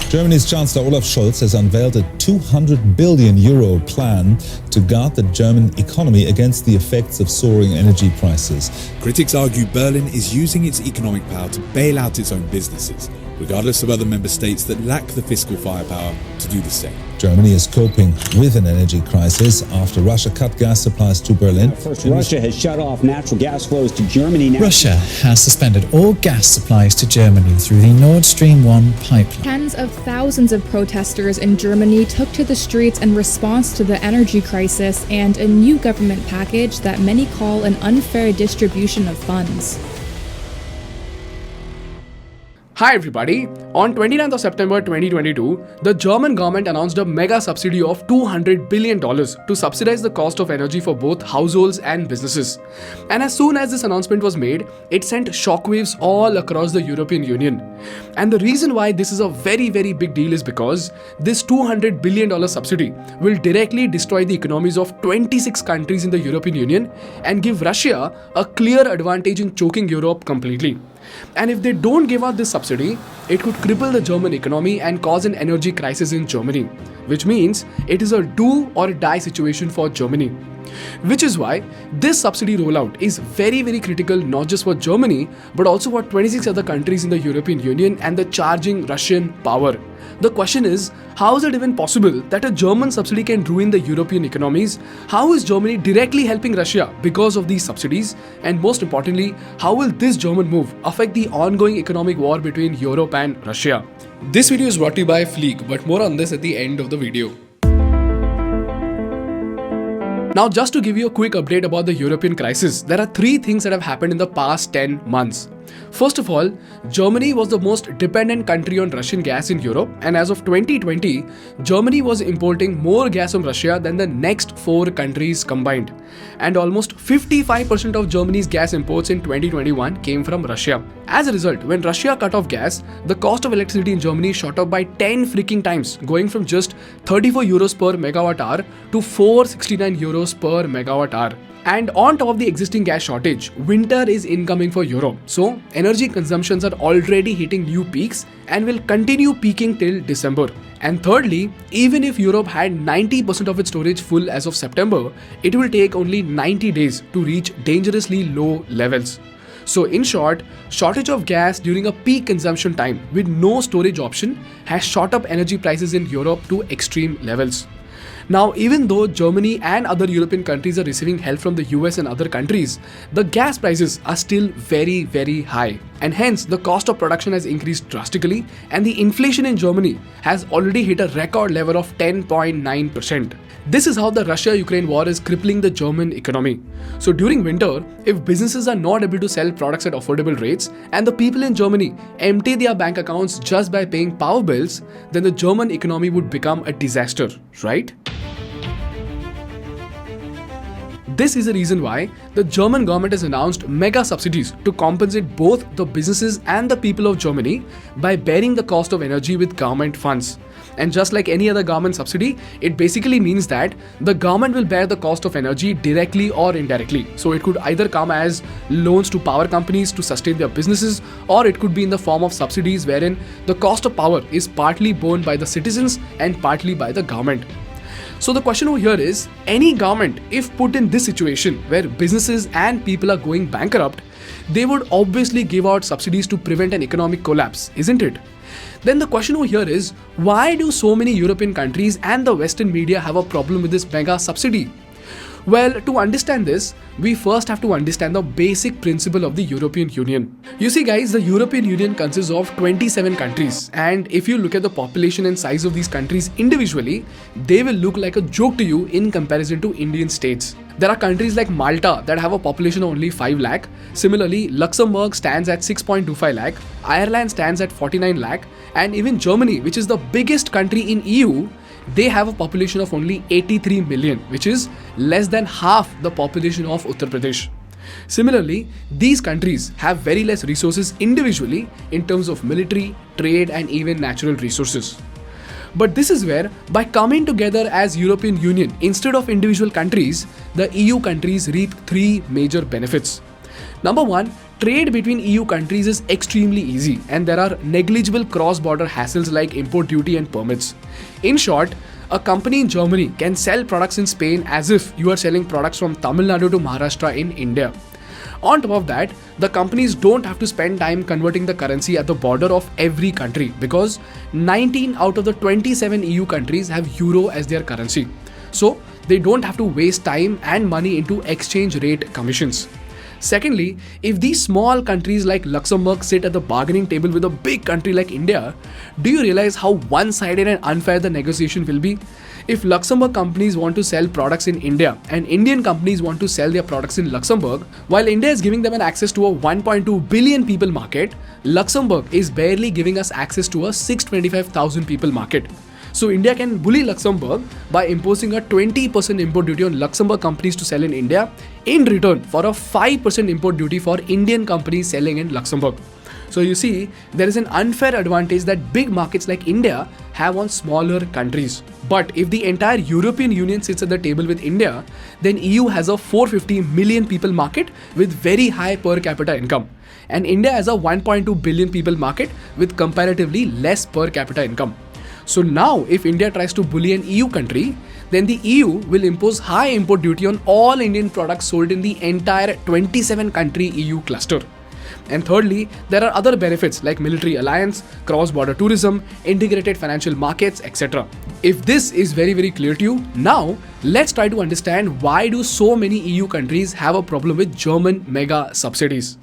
Germany's Chancellor Olaf Scholz has unveiled a €200 billion plan to guard the German economy against the effects of soaring energy prices. Critics argue Berlin is using its economic power to bail out its own businesses, regardless of other member states that lack the fiscal firepower to do the same. Germany is coping with an energy crisis after Russia cut gas supplies to Berlin. First, Russia has shut off natural gas flows to Germany now. Russia has suspended all gas supplies to Germany through the Nord Stream 1 pipeline. Tens of thousands of protesters in Germany took to the streets in response to the energy crisis and a new government package that many call an unfair distribution of funds. Hi everybody, on 29th of September 2022, the German government announced a mega subsidy of $200 billion to subsidize the cost of energy for both households and businesses. And as soon as this announcement was made, it sent shockwaves all across the European Union. And the reason why this is a very big deal is because this $200 billion subsidy will directly destroy the economies of 26 countries in the European Union and give Russia a clear advantage in choking Europe completely. And if they don't give out this subsidy, it could cripple the German economy and cause an energy crisis in Germany, which means it is a do or die situation for Germany. Which is why this subsidy rollout is very critical not just for Germany but also for 26 other countries in the European Union and the charging Russian power. The question is, how is it even possible that a German subsidy can ruin the European economies? How is Germany directly helping Russia because of these subsidies? And most importantly, how will this German move affect the ongoing economic war between Europe and Russia? This video is brought to you by Fleek, but more on this at the end of the video. Now, just to give you a quick update about the European crisis, there are 3 things that have happened in the past 10 months. First of all, Germany was the most dependent country on Russian gas in Europe, and as of 2020, Germany was importing more gas from Russia than the next 4 countries combined. And almost 55% of Germany's gas imports in 2021 came from Russia. As a result, when Russia cut off gas, the cost of electricity in Germany shot up by 10 freaking times, going from just 34 euros per megawatt hour to 469 euros per megawatt hour. And on top of the existing gas shortage, winter is incoming for Europe. So, energy consumptions are already hitting new peaks and will continue peaking till December. And thirdly, even if Europe had 90% of its storage full as of September, it will take only 90 days to reach dangerously low levels. So in short, shortage of gas during a peak consumption time with no storage option has shot up energy prices in Europe to extreme levels. Now, even though Germany and other European countries are receiving help from the US and other countries, the gas prices are still very high. And hence, the cost of production has increased drastically and the inflation in Germany has already hit a record level of 10.9%. This is how the Russia-Ukraine war is crippling the German economy. So during winter, if businesses are not able to sell products at affordable rates and the people in Germany empty their bank accounts just by paying power bills, then the German economy would become a disaster, right? This is the reason why the German government has announced mega subsidies to compensate both the businesses and the people of Germany by bearing the cost of energy with government funds. And just like any other government subsidy, it basically means that the government will bear the cost of energy directly or indirectly. So it could either come as loans to power companies to sustain their businesses, or it could be in the form of subsidies wherein the cost of power is partly borne by the citizens and partly by the government. So the question over here is, any government, if put in this situation where businesses and people are going bankrupt, they would obviously give out subsidies to prevent an economic collapse, isn't it? Then the question over here is, why do so many European countries and the Western media have a problem with this mega subsidy? Well, to understand this, we first have to understand the basic principle of the European Union. You see guys, the European Union consists of 27 countries, and if you look at the population and size of these countries individually, they will look like a joke to you in comparison to Indian states. There are countries like Malta that have a population of only 5 lakh. Similarly, Luxembourg stands at 6.25 lakh, Ireland stands at 49 lakh, and even Germany, which is the biggest country in EU, they have a population of only 83 million, which is less than half the population of Uttar Pradesh. Similarly, these countries have very less resources individually in terms of military, trade, and even natural resources. But this is where, by coming together as European Union instead of individual countries, the EU countries reap 3 major benefits. Number 1, Trade between EU countries is extremely easy and there are negligible cross-border hassles like import duty and permits. In short, a company in Germany can sell products in Spain as if you are selling products from Tamil Nadu to Maharashtra in India. On top of that, the companies don't have to spend time converting the currency at the border of every country because 19 out of the 27 EU countries have euro as their currency. So, they don't have to waste time and money into exchange rate commissions. Secondly, if these small countries like Luxembourg sit at the bargaining table with a big country like India, do you realize how one-sided and unfair the negotiation will be? If Luxembourg companies want to sell products in India and Indian companies want to sell their products in Luxembourg, while India is giving them an access to a 1.2 billion people market, Luxembourg is barely giving us access to a 625,000 people market. So India can bully Luxembourg by imposing a 20% import duty on Luxembourg companies to sell in India in return for a 5% import duty for Indian companies selling in Luxembourg. So you see, there is an unfair advantage that big markets like India have on smaller countries. But if the entire European Union sits at the table with India, then EU has a 450 million people market with very high per capita income. And India has a 1.2 billion people market with comparatively less per capita income. So now, if India tries to bully an EU country, then the EU will impose high import duty on all Indian products sold in the entire 27-country EU cluster. And thirdly, there are other benefits like military alliance, cross-border tourism, integrated financial markets, etc. If this is very clear to you, now let's try to understand why do so many EU countries have a problem with German mega subsidies.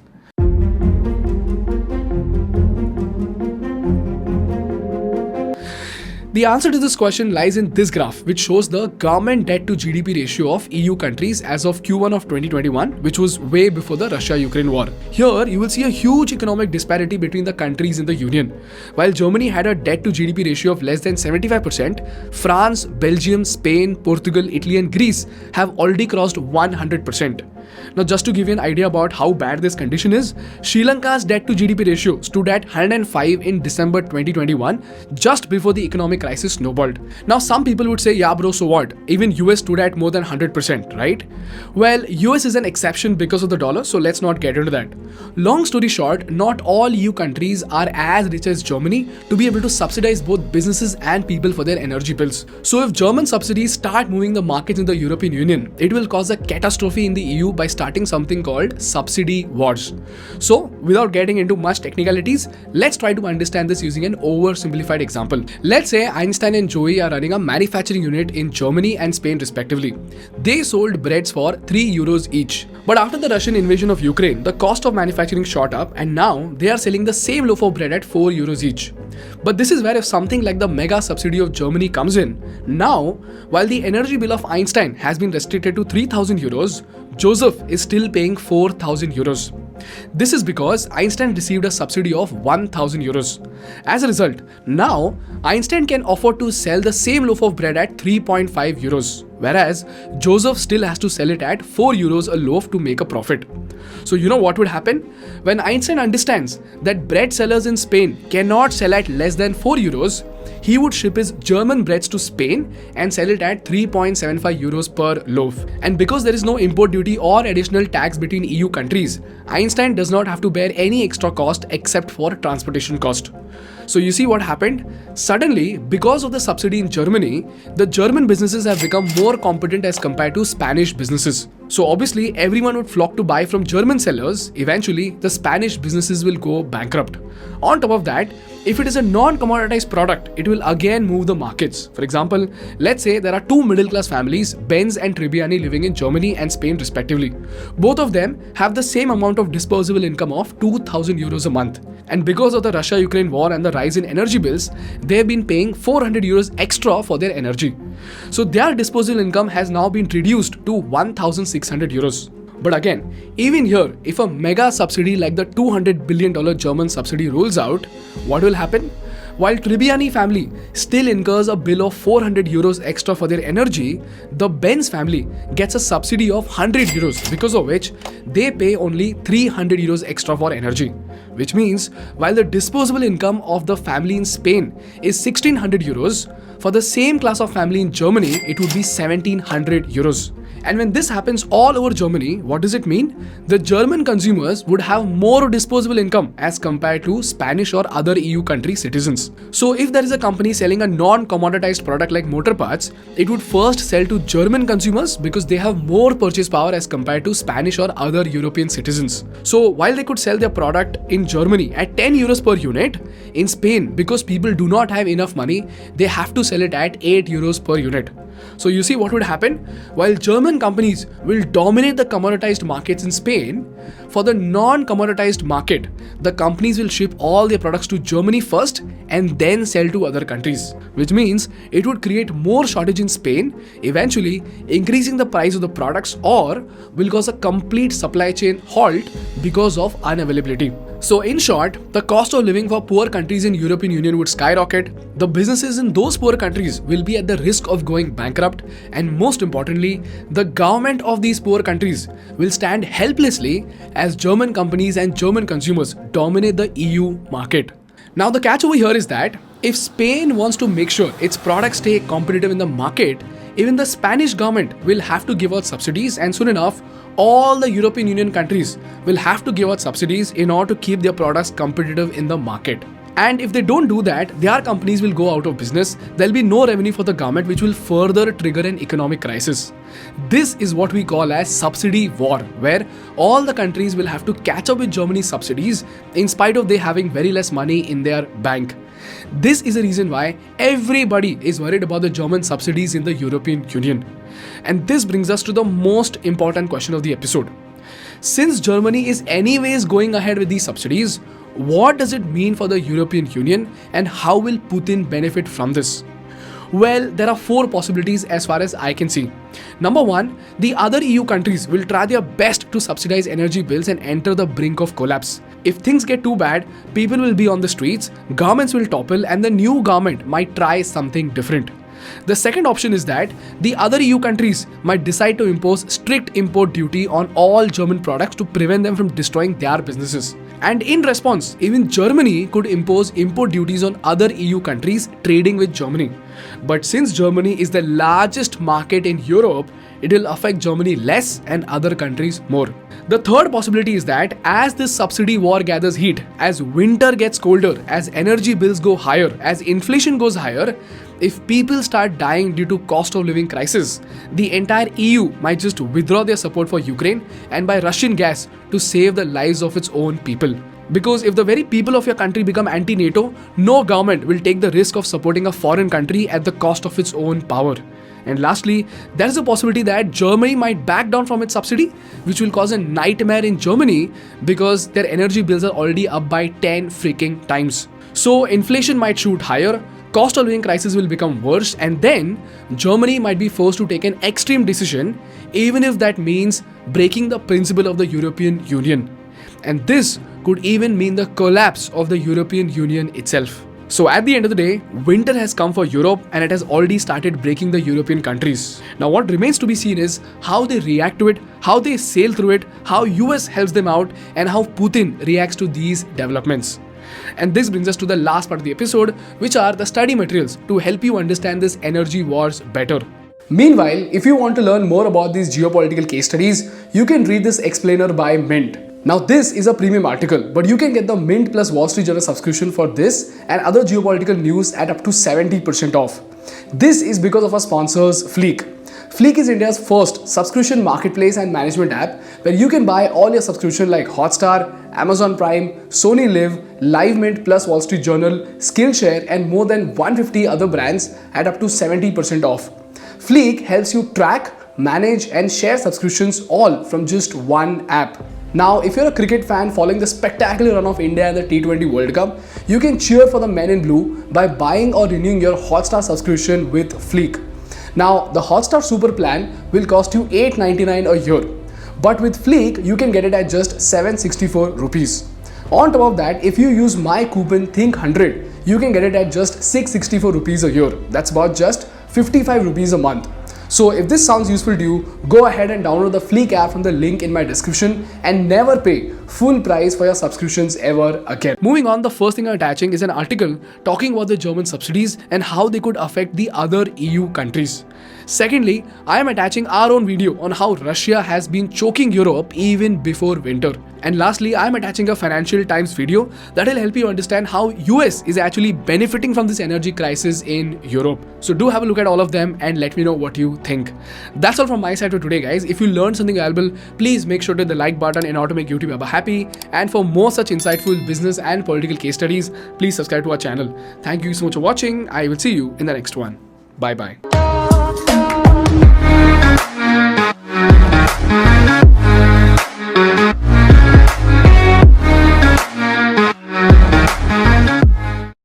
The answer to this question lies in this graph, which shows the government debt to GDP ratio of EU countries as of Q1 of 2021, which was way before the Russia-Ukraine war. Here, you will see a huge economic disparity between the countries in the Union. While Germany had a debt to GDP ratio of less than 75%, France, Belgium, Spain, Portugal, Italy and Greece have already crossed 100%. Now, just to give you an idea about how bad this condition is, Sri Lanka's debt to GDP ratio stood at 105 in December 2021, just before the economic crisis snowballed. Now, some people would say, yeah bro, so what? Even US stood at more than 100%, right? Well, US is an exception because of the dollar, so let's not get into that. Long story short, not all EU countries are as rich as Germany to be able to subsidize both businesses and people for their energy bills. So if German subsidies start moving the markets in the European Union, it will cause a catastrophe in the EU by starting something called subsidy wars. So, without getting into much technicalities, let's try to understand this using an oversimplified example. Let's say Einstein and Joey are running a manufacturing unit in Germany and Spain respectively. They sold breads for 3 euros each. But after the Russian invasion of Ukraine, the cost of manufacturing shot up and now they are selling the same loaf of bread at 4 euros each. But this is where if something like the mega subsidy of Germany comes in, now, while the energy bill of Einstein has been restricted to 3,000 euros, Joseph is still paying 4,000 euros. This is because Einstein received a subsidy of 1,000 euros. As a result, now Einstein can afford to sell the same loaf of bread at 3.5 euros, whereas Joseph still has to sell it at 4 euros a loaf to make a profit. So you know what would happen? When Einstein understands that bread sellers in Spain cannot sell at less than 4 euros, he would ship his German breads to Spain and sell it at 3.75 euros per loaf. And because there is no import duty or additional tax between EU countries, Einstein does not have to bear any extra cost except for transportation cost. So you see what happened? Suddenly, because of the subsidy in Germany, the German businesses have become more competent as compared to Spanish businesses. So obviously, everyone would flock to buy from German sellers. Eventually, the Spanish businesses will go bankrupt. On top of that, if it is a non-commoditized product, it will again move the markets. For example, let's say there are two middle-class families, Benz and Tribbiani, living in Germany and Spain respectively. Both of them have the same amount of disposable income of 2,000 euros a month. And because of the Russia-Ukraine war and the rise in energy bills, they have been paying 400 euros extra for their energy. So their disposable income has now been reduced to 1,600 euros. But again, even here, if a mega subsidy like the $200 billion German subsidy rolls out, what will happen? While Tribbiani family still incurs a bill of 400 euros extra for their energy, the Benz family gets a subsidy of 100 euros, because of which they pay only 300 euros extra for energy. Which means, while the disposable income of the family in Spain is 1600 euros, for the same class of family in Germany, it would be 1700 euros. And when this happens all over Germany, what does it mean? The German consumers would have more disposable income as compared to Spanish or other EU country citizens. So if there is a company selling a non-commoditized product like motor parts, it would first sell to German consumers because they have more purchase power as compared to Spanish or other European citizens. So while they could sell their product in Germany at 10 euros per unit, in Spain, because people do not have enough money, they have to sell it at 8 euros per unit. So you see what would happen? While German companies will dominate the commoditized markets in Spain, for the non-commoditized market, the companies will ship all their products to Germany first and then sell to other countries, which means it would create more shortage in Spain, eventually increasing the price of the products, or will cause a complete supply chain halt because of unavailability. So in short, the cost of living for poor countries in European Union would skyrocket, the businesses in those poor countries will be at the risk of going bankrupt, and most importantly, the government of these poor countries will stand helplessly as German companies and German consumers dominate the EU market. Now the catch over here is that if Spain wants to make sure its products stay competitive in the market, even the Spanish government will have to give out subsidies, and soon enough, all the European Union countries will have to give out subsidies in order to keep their products competitive in the market. And if they don't do that, their companies will go out of business. There'll be no revenue for the government, which will further trigger an economic crisis. This is what we call as subsidy war, where all the countries will have to catch up with Germany's subsidies in spite of they having very less money in their bank. This is the reason why everybody is worried about the German subsidies in the European Union. And this brings us to the most important question of the episode. Since Germany is anyways going ahead with these subsidies, what does it mean for the European Union and how will Putin benefit from this? Well, there are 4 possibilities as far as I can see. Number 1, the other EU countries will try their best to subsidize energy bills and enter the brink of collapse. If things get too bad, people will be on the streets, governments will topple, and the new government might try something different. The second option is that the other EU countries might decide to impose strict import duty on all German products to prevent them from destroying their businesses. And in response, even Germany could impose import duties on other EU countries trading with Germany. But since Germany is the largest market in Europe, it will affect Germany less and other countries more. The third possibility is that as this subsidy war gathers heat, as winter gets colder, as energy bills go higher, as inflation goes higher, if people start dying due to cost of living crisis, the entire EU might just withdraw their support for Ukraine and buy Russian gas to save the lives of its own people. Because if the very people of your country become anti-NATO, no government will take the risk of supporting a foreign country at the cost of its own power. And lastly, there is a possibility that Germany might back down from its subsidy, which will cause a nightmare in Germany because their energy bills are already up by 10 freaking times. So inflation might shoot higher, cost of living crisis will become worse, and then Germany might be forced to take an extreme decision, even if that means breaking the principle of the European Union. And this could even mean the collapse of the European Union itself. So at the end of the day, winter has come for Europe and it has already started breaking the European countries. Now what remains to be seen is how they react to it, how they sail through it, how US helps them out, and how Putin reacts to these developments. And this brings us to the last part of the episode, which are the study materials to help you understand this energy wars better. Meanwhile, if you want to learn more about these geopolitical case studies, you can read this explainer by Mint. Now this is a premium article, but you can get the Mint plus Wall Street Journal subscription for this and other geopolitical news at up to 70% off. This is because of our sponsors Fleek. Fleek is India's first subscription marketplace and management app where you can buy all your subscription like Hotstar, Amazon Prime, Sony Live, Live Mint plus Wall Street Journal, Skillshare, and more than 150 other brands at up to 70% off. Fleek helps you track, manage, and share subscriptions all from just one app. Now, if you're a cricket fan following the spectacular run of India in the T20 World Cup, you can cheer for the men in blue by buying or renewing your Hotstar subscription with Fleek. Now, the Hotstar Super plan will cost you $8.99 a year, but with Fleek, you can get it at just 764 rupees. On top of that, if you use my coupon THINK100, you can get it at just 664 rupees a year. That's about just 55 rupees a month. So if this sounds useful to you, go ahead and download the Fleek app from the link in my description and never pay full price for your subscriptions ever again. Moving on, the first thing I'm attaching is an article talking about the German subsidies and how they could affect the other EU countries. Secondly, I am attaching our own video on how Russia has been choking Europe even before winter. And lastly, I am attaching a Financial Times video that will help you understand how US is actually benefiting from this energy crisis in Europe. So do have a look at all of them and let me know what you think. That's all from my side for today, guys. If you learned something valuable, please make sure to hit the like button in order to make YouTube ever happy. And for more such insightful business and political case studies, please subscribe to our channel. Thank you so much for watching. I will see you in the next one. Bye bye.